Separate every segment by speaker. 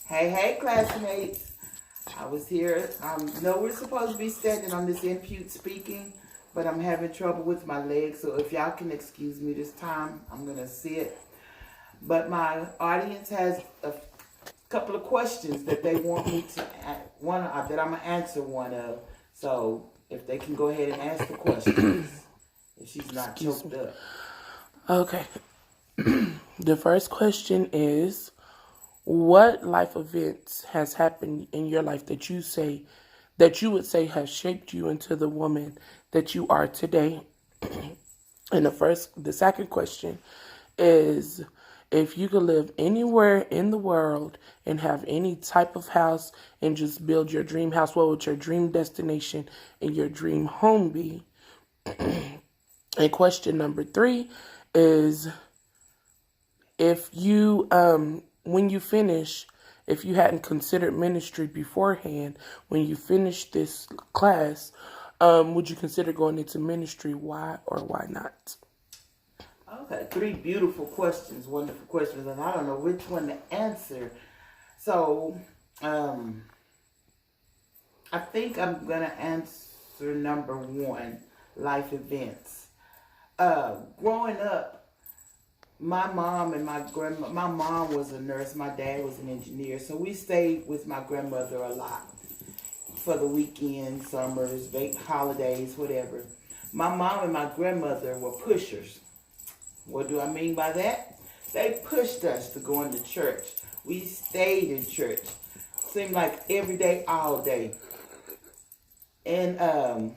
Speaker 1: Hey, classmates. I was here. I know we're supposed to be standing on this impute speaking, but I'm having trouble with my legs. So if y'all can excuse me this time, I'm going to sit. But my audience has a couple of questions that they want me to, that I'm going to answer one of. So if they can go ahead and ask the questions, if she's not choked up.
Speaker 2: Okay. The first question is, what life events has happened in your life that you would say has shaped you into the woman that you are today? And the second question is, if you could live anywhere in the world and have any type of house and just build your dream house, what would your dream destination and your dream home be? And question number 3 is, if you when you finish, if you hadn't considered ministry beforehand, when you finish this class, would you consider going into ministry? Why or why not?
Speaker 1: Okay, 3 beautiful questions, wonderful questions, and I don't know which one to answer. So, I think I'm gonna answer number 1, life events. Growing up, my mom and my grandma, my mom was a nurse, my dad was an engineer, so we stayed with my grandmother a lot for the weekend, summers, holidays, whatever. My mom and my grandmother were pushers. What do I mean by that? They pushed us to go into church. We stayed in church. Seemed like every day, all day. And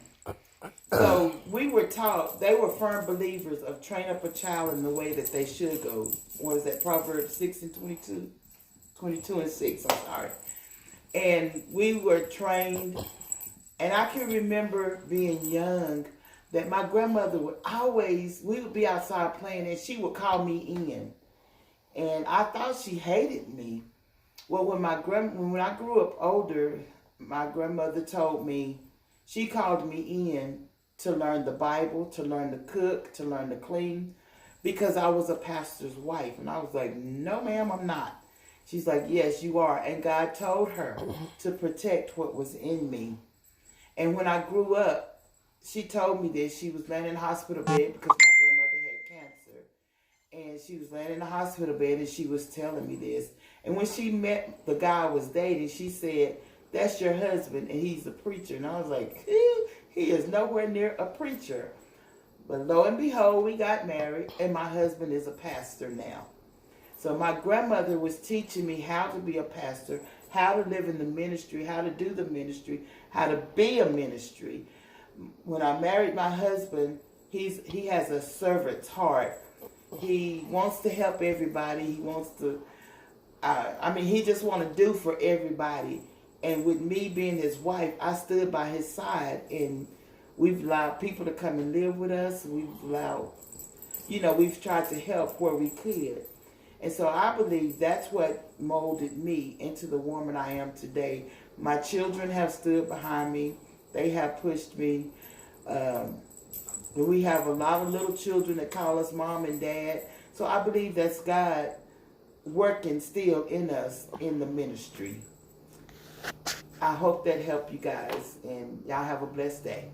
Speaker 1: so we were taught, they were firm believers of train up a child in the way that they should go. What was that, Proverbs 6 and 22? 22 and 6, I'm sorry. And we were trained, and I can remember being young, that my grandmother would always, we would be outside playing, and she would call me in. And I thought she hated me. Well, when I grew up older, my grandmother told me, she called me in to learn the Bible, to learn to cook, to learn to clean, because I was a pastor's wife. And I was like, no, ma'am, I'm not. She's like, yes, you are. And God told her to protect what was in me. And when I grew up, she told me this. She was laying in the hospital bed because my grandmother had cancer. And she was laying in the hospital bed and she was telling me this. And when she met the guy I was dating, she said, that's your husband and he's a preacher. And I was like, he is nowhere near a preacher. But lo and behold, we got married and my husband is a pastor now. So my grandmother was teaching me how to be a pastor, how to live in the ministry, how to do the ministry, how to be a ministry. When I married my husband, he has a servant's heart. He wants to help everybody. He wants to, he just want to do for everybody. And with me being his wife, I stood by his side, and we've allowed people to come and live with us. We've tried to help where we could. And so I believe that's what molded me into the woman I am today. My children have stood behind me. They have pushed me. We have a lot of little children that call us mom and dad. So I believe that's God working still in us in the ministry. I hope that helped you guys, and y'all have a blessed day.